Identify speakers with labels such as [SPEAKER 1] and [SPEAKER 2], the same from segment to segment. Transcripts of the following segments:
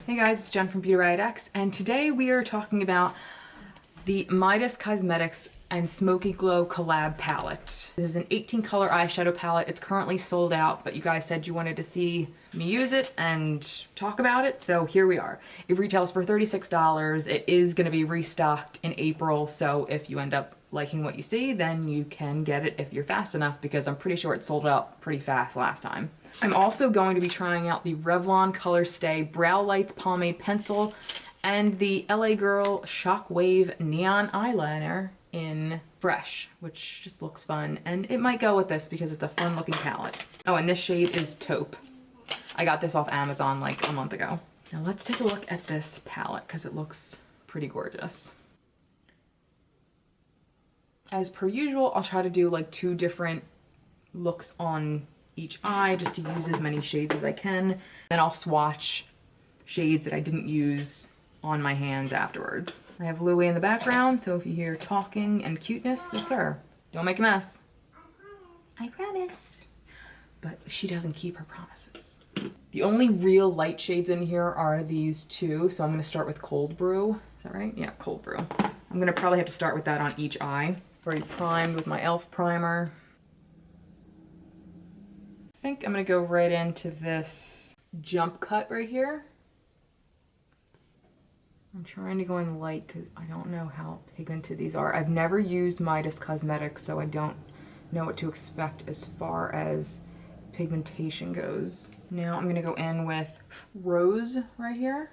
[SPEAKER 1] Hey guys, it's Jen from beautyriotx, and today we are talking about the Midas Cosmetics and SmokeyGlow collab palette. This is an 18 color eyeshadow palette. It's currently sold out, but you guys said you wanted to see me use it and talk about it, so here we are. It retails for $36. It is going to be restocked in April, so if you end up liking what you see, then you can get it if you're fast enough, because I'm pretty sure it sold out pretty fast last time. I'm also going to be trying out the Revlon Color Stay Brow Lights Pomade Pencil and the LA Girl Shockwave Neon Eyeliner in Fresh, which just looks fun. And it might go with this because it's a fun looking palette. Oh, and this shade is Taupe. I got this off Amazon like a month ago. Now let's take a look at this palette because it looks pretty gorgeous. As per usual, I'll try to do like 2 different looks on each eye just to use as many shades as I can. Then I'll swatch shades that I didn't use on my hands afterwards. I have Louie in the background, so if you hear talking and cuteness, that's her. Don't make a mess. I promise. But she doesn't keep her promises. The only real light shades in here are these 2, so I'm going to start with Cold Brew. Is that right? Yeah, Cold Brew. I'm going to probably have to start with that on each eye. Already primed with my e.l.f. primer. I think I'm going to go right into this jump cut right here. I'm trying to go in light because I don't know how pigmented these are. I've never used Midas Cosmetics, so I don't know what to expect as far as pigmentation goes. Now I'm going to go in with Rose right here.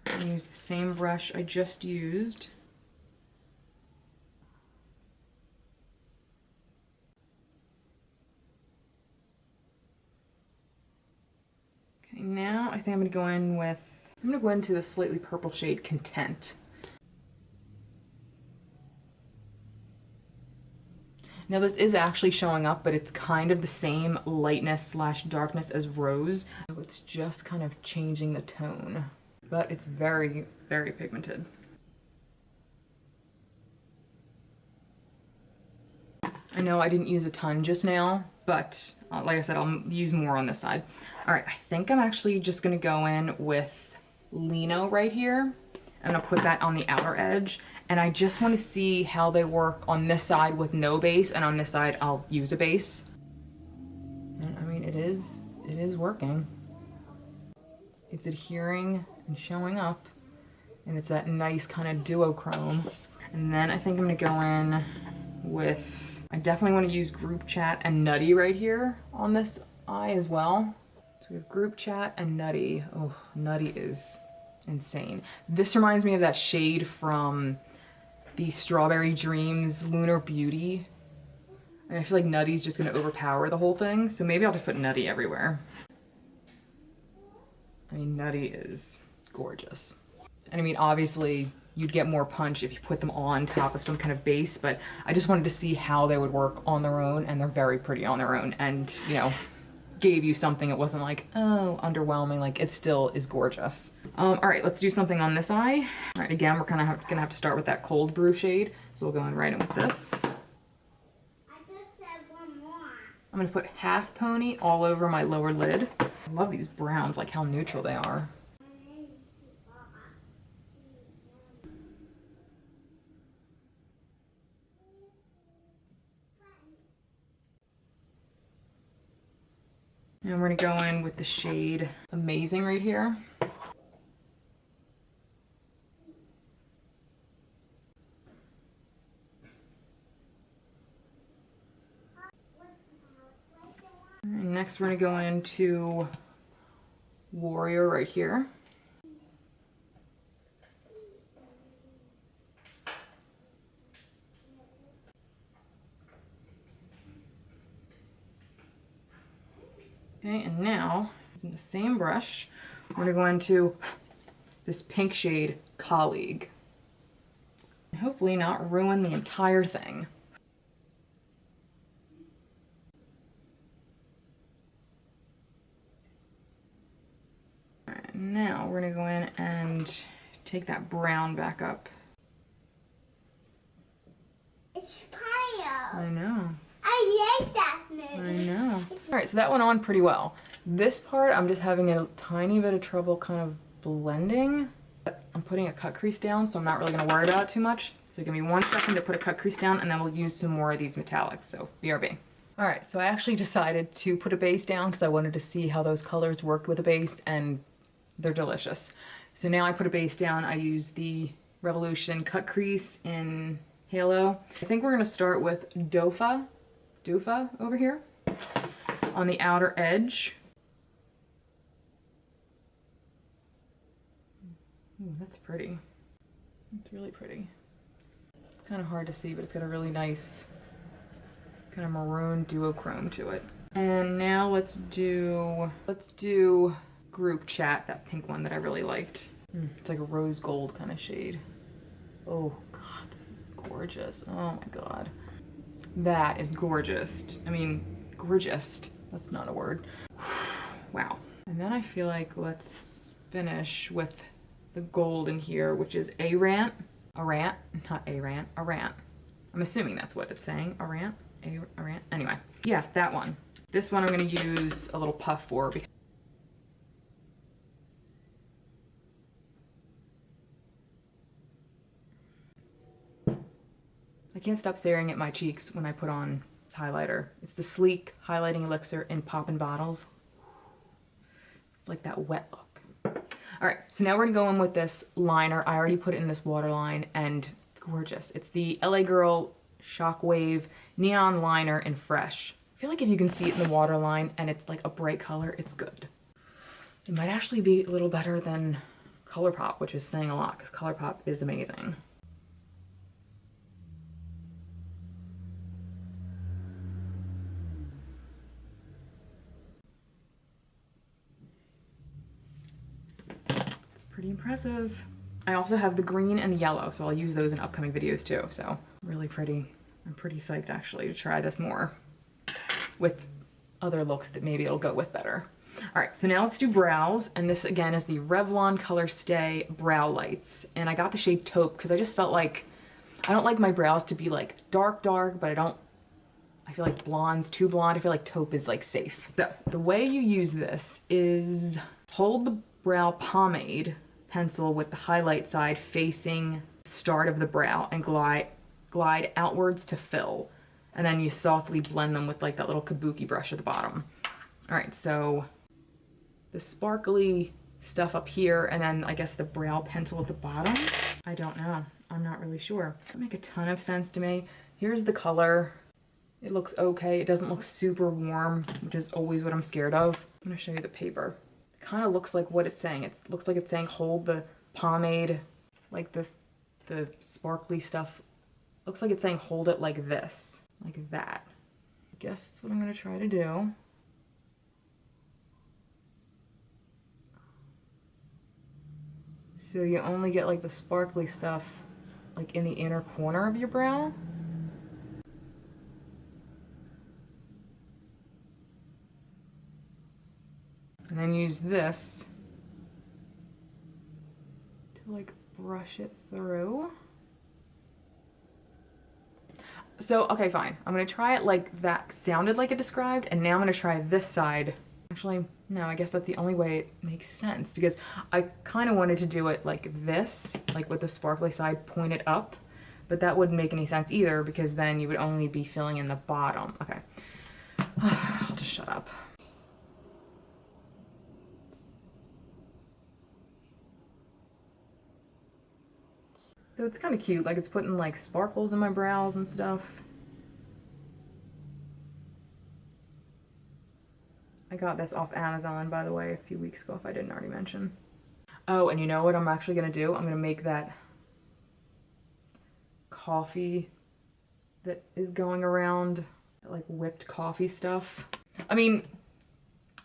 [SPEAKER 1] I'm going to use the same brush I just used. Okay, now I think I'm going to go in with, I'm going to go into the slightly purple shade Content. Now this is actually showing up, but it's kind of the same lightness slash darkness as Rose. So it's just kind of changing the tone, but it's very, very pigmented. I know I didn't use a ton just now, but like I said, I'll use more on this side. All right, I think I'm actually just gonna go in with Lino right here. I'm gonna put that on the outer edge, and I just wanna see how they work on this side with no base, and on this side I'll use a base. And I mean, it is working. It's adhering and showing up, and it's that nice kind of duochrome. And then I think I'm gonna go in with, I definitely want to use Group Chat and Nutty right here on this eye as well. So we have Group Chat and Nutty. Oh, Nutty is insane. This reminds me of that shade from the Strawberry Dreams Lunar Beauty. And I feel like Nutty's just going to overpower the whole thing, so maybe I'll just put Nutty everywhere. I mean, Nutty is gorgeous. And I mean, obviously, you'd get more punch if you put them on top of some kind of base, but I just wanted to see how they would work on their own, and they're very pretty on their own, and, you know, gave you something. It wasn't like, oh, underwhelming. Like, it still is gorgeous. All right, let's do something on this eye. All right, again, we're kind of gonna have to start with that Cold Brew shade, so we'll go in right in with this.
[SPEAKER 2] I just said one more.
[SPEAKER 1] I'm gonna put Half Pony all over my lower lid. I love these browns, like how neutral they are. And we're gonna go in with the shade Amazing right here. And next we're gonna go into Warrior right here. Okay, and now, using the same brush, we're gonna go into this pink shade, Colleague. And hopefully not ruin the entire thing. All right, now we're gonna go in and take that brown back up.
[SPEAKER 2] It's fire.
[SPEAKER 1] I know.
[SPEAKER 2] I like that movie.
[SPEAKER 1] I know. All right, so that went on pretty well. This part, I'm just having a tiny bit of trouble kind of blending. I'm putting a cut crease down, so I'm not really gonna worry about it too much. So give me 1 second to put a cut crease down, and then we'll use some more of these metallics, so BRB. All right, so I actually decided to put a base down because I wanted to see how those colors worked with a base, and they're delicious. So now I put a base down. I use the Revolution cut crease in Halo. I think we're gonna start with Dofa over here on the outer edge. Ooh, that's pretty. It's really pretty. Kind of hard to see, but it's got a really nice kind of maroon duochrome to it. And now let's do Group Chat, that pink one that I really liked. It's like a rose gold kind of shade. Oh God, this is gorgeous. Oh my God. That is gorgeous. I mean, gorgeous. That's not a word. Wow. And then I feel like let's finish with the gold in here, which is Arant. Not Arant, Arant. I'm assuming that's what it's saying. Arant? Arant? Anyway, yeah, that one. This one I'm gonna use a little puff for because I can't stop staring at my cheeks when I put on this highlighter. It's the Sleek Highlighting Elixir in Poppin' Bottles. Like that wet look. All right, so now we're gonna go in with this liner. I already put it in this waterline and it's gorgeous. It's the LA Girl Shockwave Neon Liner in Fresh. I feel like if you can see it in the waterline and it's like a bright color, it's good. It might actually be a little better than ColourPop, which is saying a lot because ColourPop is amazing. It's pretty impressive. I also have the green and the yellow, so I'll use those in upcoming videos too. So really pretty. I'm pretty psyched actually to try this more with other looks that maybe it'll go with better. All right, so now let's do brows. And this again is the Revlon Color Stay Brow Lights. And I got the shade Taupe because I just felt like, I don't like my brows to be like dark, but I feel like blonde's too blonde. I feel like Taupe is like safe. So the way you use this is hold the brow pomade pencil with the highlight side facing the start of the brow and glide outwards to fill. And then you softly blend them with like that little kabuki brush at the bottom. All right, so the sparkly stuff up here and then I guess the brow pencil at the bottom. I don't know, I'm not really sure. Doesn't make a ton of sense to me. Here's the color. It looks okay. It doesn't look super warm, which is always what I'm scared of. I'm gonna show you the paper. It kind of looks like what it's saying. It looks like it's saying hold the pomade like this, the sparkly stuff. Looks like it's saying hold it like this, like that. I guess that's what I'm gonna try to do. So you only get like the sparkly stuff like in the inner corner of your brow. And then use this to like brush it through. So, okay, fine. I'm gonna try it like that sounded like it described, and now I'm gonna try this side. Actually, no, I guess that's the only way it makes sense because I kind of wanted to do it like this, like with the sparkly side pointed up, but that wouldn't make any sense either because then you would only be filling in the bottom. Okay, I'll just shut up. So it's kind of cute, like it's putting like sparkles in my brows and stuff. I got this off Amazon, by the way, a few weeks ago if I didn't already mention. Oh, and you know what I'm actually gonna do? I'm gonna make that coffee that is going around, like whipped coffee stuff. I mean,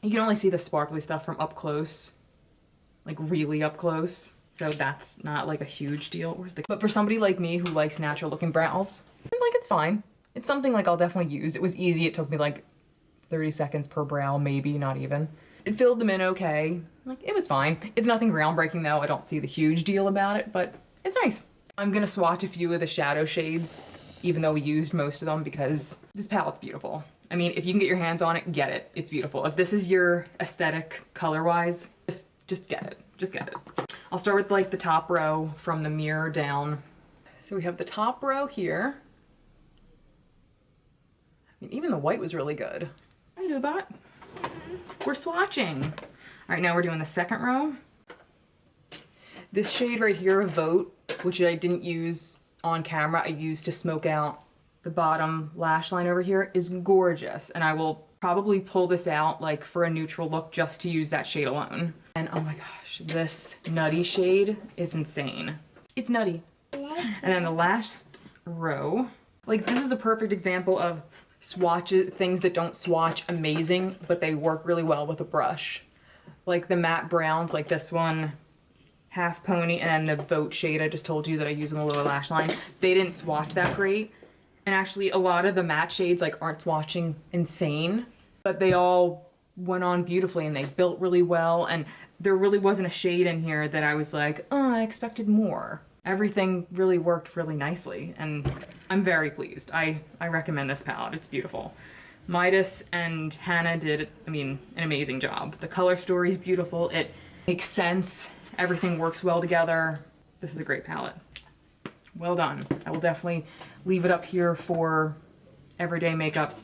[SPEAKER 1] you can only see the sparkly stuff from up close, like really up close. So that's not like a huge deal. But for somebody like me who likes natural looking brows, like it's fine. It's something like I'll definitely use. It was easy. It took me like 30 seconds per brow, maybe, not even. It filled them in okay. Like it was fine. It's nothing groundbreaking though. I don't see the huge deal about it, but it's nice. I'm gonna swatch a few of the shadow shades even though we used most of them, because this palette's beautiful. I mean, if you can get your hands on it, get it. It's beautiful. If this is your aesthetic color-wise, just get it. Just get it. I'll start with like the top row from the mirror down. So we have the top row here. I mean, even the white was really good. Hi, Nubot. We're swatching. All right, now we're doing the second row. This shade right here, Vote, which I didn't use on camera, I used to smoke out the bottom lash line over here, is gorgeous. And I will probably pull this out like for a neutral look just to use that shade alone. And oh my gosh, this nutty shade is insane. It's nutty. And then the last row, like this is a perfect example of swatches, things that don't swatch amazing, but they work really well with a brush. Like the matte browns, like this one, Half Pony, and then the Vote shade I just told you that I use in the lower lash line. They didn't swatch that great. And actually a lot of the matte shades like aren't swatching insane, but they all went on beautifully and they built really well. And there really wasn't a shade in here that I was like, oh, I expected more. Everything really worked really nicely and I'm very pleased. I recommend this palette, it's beautiful. Midas and Hannah did, I mean, an amazing job. The color story is beautiful, it makes sense, everything works well together. This is a great palette. Well done. I will definitely leave it up here for everyday makeup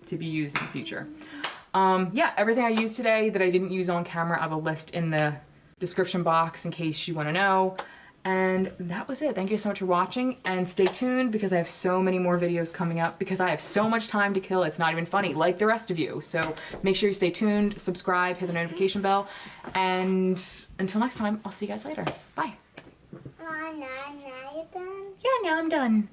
[SPEAKER 1] to be used in the future. Yeah, everything I used today that I didn't use on camera, I will list in the description box in case you want to know. And that was it. Thank you so much for watching and stay tuned because I have so many more videos coming up because I have so much time to kill. It's not even funny, like the rest of you. So make sure you stay tuned, subscribe, hit the notification bell, and until next time, I'll see you guys later. Bye.
[SPEAKER 2] Now you're done?
[SPEAKER 1] Yeah, now I'm done.